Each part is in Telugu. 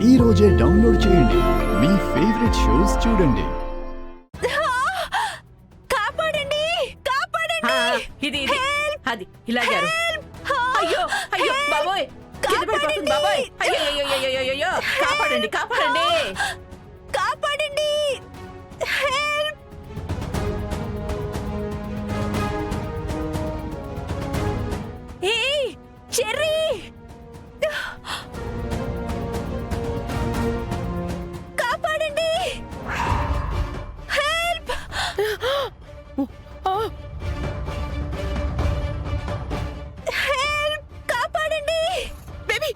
ఈ రోజే డౌన్లోడ్ చేయండి. మీ ఫేవరెట్ షోస్ చూడండి. కాపాడండి, కాపాడండి. ఇది అది ఇలా గారు. అయ్యో అయ్యో బాబోయ్, కింద పడిపోతుంది బాబోయ్. అయ్యో అయ్యో అయ్యో, కాపాడండి కాపాడండి కాపాడండి. హెల్ప్. ఏయ్ చెర్రీ, కాపాడండి. హెల్ప్. హెల్ప్, కాపాడండి. Baby,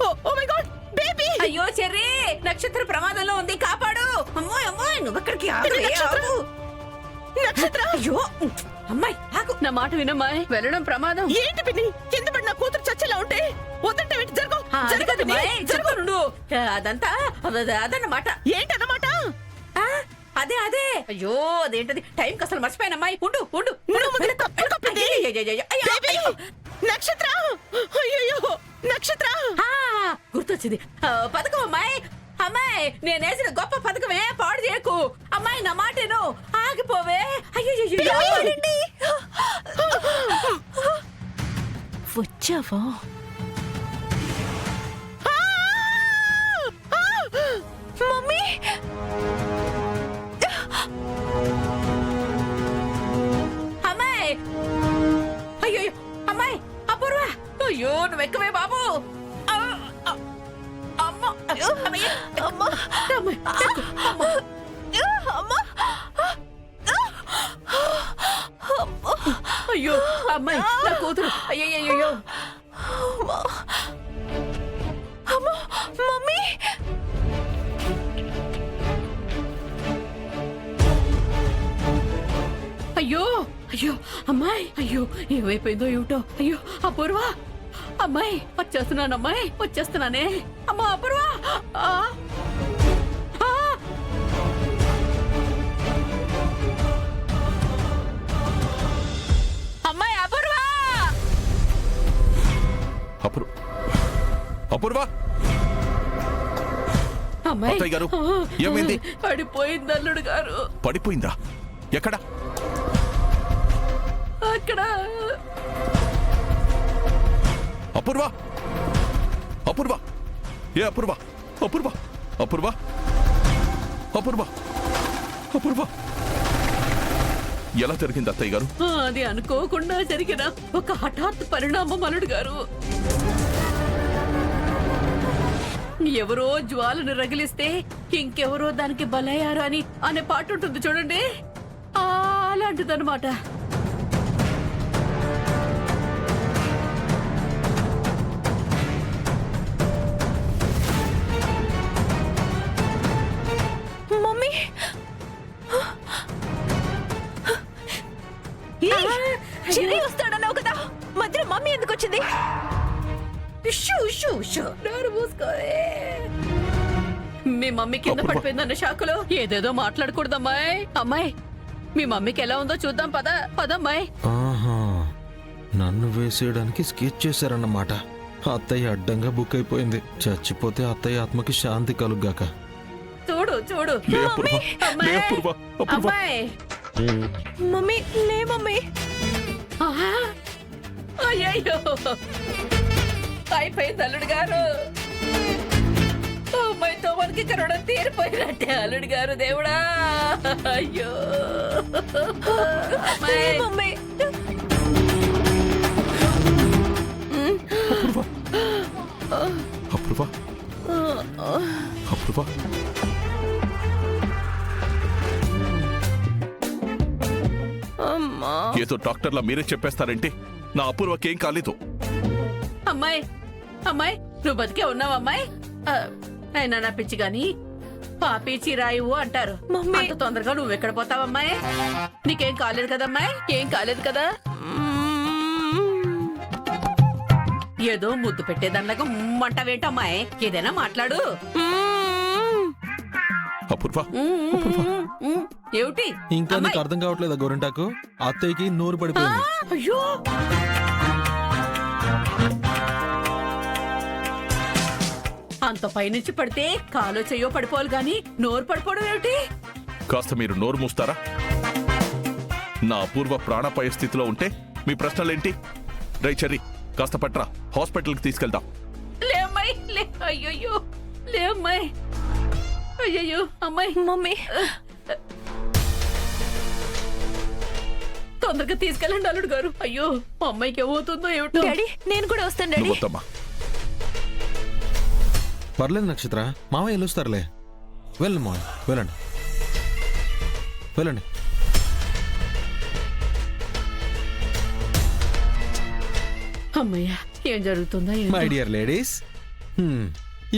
oh my god, baby. అయ్యో చెర్రీ, నక్షత్ర ప్రమాదంలో ఉంది, కాపాడు. అమ్మో అమ్మో, నువ్వు ఎక్కడికి నక్షత్ర. అయ్యో అమ్మాయి ఆగు, నా మాట వినమ్మాయి, వెళ్ళడం ప్రమాదం. ఏంటి పిన్ని, కింద పడి నా కూతురు చచ్చేలా ఉంటే వద్దంటే జరుగు జరుగుతుండు. అదంతా అదన్నమాట. ఏంటన్నమాట? అదే అదే. అయ్యో అదేంటది, టైం అసలు మర్చిపోయాను అమ్మాయి. ఉండు ఉండు. నక్షత్ర, అయ్యో నక్షత్ర. గుర్తొచ్చింది, పథకం అమ్మాయి. అమ్మాయి నేనేసిన గొప్ప పథకమే పాడు చేయకు. అమ్మాయి నా మాటేను, ఆగిపోవే. అయ్యో వచ్చావా? మమ్మీ, అమ్మాయి. అయ్యో అమ్మాయి, అపూర్వ. అయ్యో నువ్వు ఎక్కువే బాబు. అయ్యో అమ్మాయి, నా కూతురు. అయ్యో మమ్మీ. అయ్యో అయ్యో అమ్మాయి, అయ్యో ఏమైపోయిందో ఏమిటో. అయ్యో అపూర్వ. అమ్మాయి వచ్చేస్తున్నాను, అమ్మాయి వచ్చేస్తున్నానే. అమ్మా అపూర్వ. అమ్మాయి అపూర్వ. అపూర్వ. అమ్మాయి అత్తయ్య గారు, ఏమైంది? పడిపోయింది అల్లుడు గారు. పడిపోయిందా? ఎక్కడ? అక్కడ. అపూర్వ. అపూర్వ. ఏ అపూర్వ? అపూర్వ. అపూర్వ. అపూర్వ. అపూర్వ. ఎలా జరిగింది అత్తయ్య గారు? అది అనుకోకుండా జరిగిన ఒక హఠాత్ పరిణామం అల్లుడు గారు. ఎవరో జ్వాలను రగిలిస్తే ఇంకెవరో దానికి బలయ్యారు అని అనే పాట ఉంటుంది చూడండి, అలాంటిదన్నమాట. మమ్మీ, చెర్రీ వస్తాడన్నావు కదా, మధ్యలో మమ్మీ ఎందుకు వచ్చింది? మీ మమ్మీ కింద పడిపోయిందన్న షాకులో ఏదేదో మాట్లాడకూడదమ్మాయి. అమ్మాయి, మీ మమ్మీకి ఎలా ఉందో చూద్దాం. పదమ్మాయి. ఆహా, నన్ను వేసేయడానికి స్కెచ్ చేశారన్నమాట. అత్తయ్య అడ్డంగా బుక్ అయిపోయింది. చచ్చిపోతే అత్తయ్య ఆత్మకి శాంతి కలుగ్గాక. చూడు చూడు. లే అపూర్వ. లే అపూర్వ. అపూర్వ. అమ్మాయి. మమ్మీ లే మమ్మీ. అయ్యో అయిపోయింది అల్లుడు గారు. అమ్మాయితో మనకి కరోనా తీరిపోయినట్టే అల్లుడు గారు. దేవుడా. అయ్యో మమ్మీ. అపూర్వ. అపూర్వ. అమ్మా, ఏదో డాక్టర్లా మీరే చెప్పేస్తారేంటి? నా అపూర్వకేం కాలేదు. అమ్మాయి. అమ్మాయి నువ్వు బతికే ఉన్నావు అమ్మాయి. అయినా నా పిచ్చి గాని పాపి చిరాయువు అంటారు. మమ్మీ. అంత తొందరగా నువ్వు ఎక్కడ పోతావమ్మాయి? నీకేం కాలేదు కదమ్మాయి? ఏం కాలేదు కదా? ఏదో ముద్దు పెట్టేదన్నగా మంటవేంటమ్మాయి? ఏదైనా మాట్లాడు. అపూర్వ. ఏమిటి ఇంకా నీకు అర్థం కావట్లేదా గోరింటాకు? అత్తయ్యకి నోరు పడిపోయింది. అయ్యో అంత పైనుంచి పడితే కాలో చెయ్యో పడిపోవాలి గాని నోరు పడిపోవడం ఏమిటి? కాస్త మీరు నోరు మూస్తారా? నా అపూర్వ ప్రాణాపాయ స్థితిలో ఉంటే మీ ప్రశ్నలేంటి? రై చెర్రీ, కాస్త పట్రా, హాస్పిటల్కి తీసుకెళ్దాం. లే అమ్మాయి, లే. అయ్యయ్యో, లే అమ్మాయి. అయ్యయ్యో అమ్మాయి. మమ్మీ తొందరగా తీసుకెళ్ళండి అల్లుడు గారు. అయ్యో మా అమ్మాయికి ఏమవుతుందో ఏమిటో. డాడీ నేను కూడా వస్తాను డాడీ. నువ్వు వద్దమ్మా. పర్లేదు నక్షత్ర, మామయ్య వెళ్ళొస్తారులే. వెళ్ళండి మామయ్య, వెళ్ళండి వెళ్ళండి. అమ్మయ్యా, ఏం జరుగుతుందా ఏంటో. మై డియర్ లేడీస్,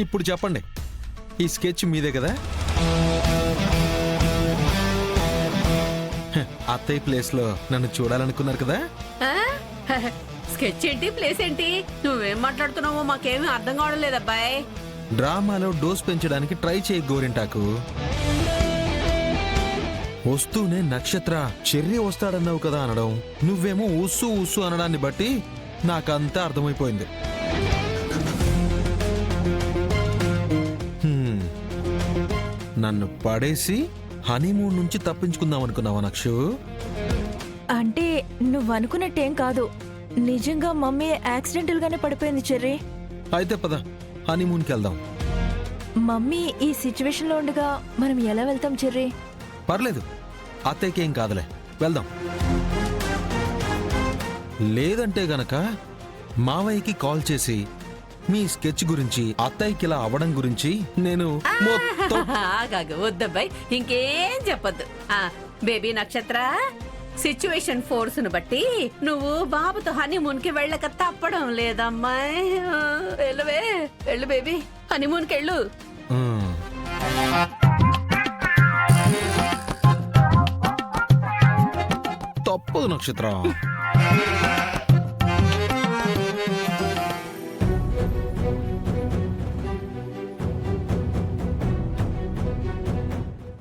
ఇప్పుడు చెప్పండి, ఈ స్కెచ్ మీదే కదా? హ, అత్తయ్య ప్లేస్ లో నన్ను చూడాలనుకున్నారు కదా? ఆ? స్కెచ్ ఏంటి, ప్లేస్ ఏంటి, నువ్వేం మాట్లాడుతున్నావో మాకేమీ అర్థం కావడం లేదబ్బాయ్. డ్రామాలో డోస్ పెంచడానికి ట్రై చేయి గోరింటాకు. వస్తూనే నక్షత్ర చెర్రీ వస్తాడన్నావు కదా అనడం, నువ్వేమో ఉస్సు ఉస్సు అనడాన్ని బట్టి నాకంతా అర్థమైపోయింది. నన్ను పడేసి హనీమూన్ నుంచి తప్పించుకుందాం అనుకున్నావా నక్షు? అంటే నువ్వు అనుకున్నట్టేం కాదు, నిజంగా మమ్మీ యాక్సిడెంటల్ గానే పడిపోయింది చెర్రీ. అయితే పద, హనీమూన్కి వెళ్దాం. మమ్మీ ఈ సిచ్యువేషన్ లో ఉండగా మనం ఎలా వెళ్తాం చెర్రీ? పర్లేదు, అత్తయ్యకి ఏం కాదులే, వెళ్దాం. లేదంటే గనక మావయ్యకి కాల్ చేసి మీ స్కెచ్ గురించి, అత్తయ్యకి ఇలా అవ్వడం గురించి నేను మొత్తం ఆగాగు, వద్దబ్బాయి, ఇంకేం చెప్పొద్దు. బేబీ నక్షత్ర, సిచ్యువేషన్ ఫోర్స్ ను బట్టి నువ్వు బాబుతో హనీమూన్ కి వెళ్ళక తప్పడం లేదమ్మాయి. వెళ్ళవే, వెళ్ళు బేబీ, హనీమూన్ కి వెళ్ళు. ఆ, తప్పదు నక్షత్ర.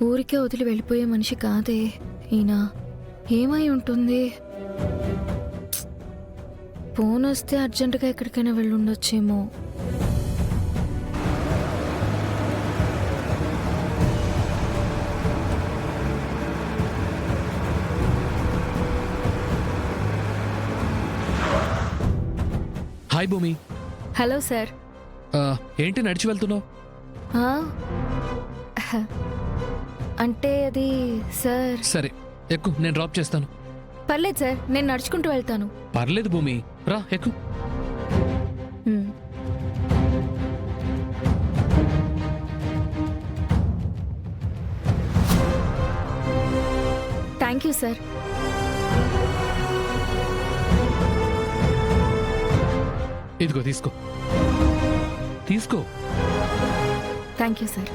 ఊరికే వదిలి వెళ్ళిపోయే మనిషి కాదే ఈయన. ఏమై ఉంటుంది? ఫోన్ వస్తే అర్జెంటుగా ఎక్కడికైనా వెళ్ళుండొచ్చేమో. హాయ్ భూమి. Hello sir. ఏంటి నడిచి వెళ్తున్నావు? ఆ? అంటే అది సార్. సరే ఎక్కు, నేను డ్రాప్ చేస్తాను. పర్లేదు సార్, నేను నడుచుకుంటూ వెళ్తాను. పర్లేదు భూమి, రా ఎక్కు. మ్. Thank you sir. ఇదిగో తీసుకో, తీసుకో. Thank you sir.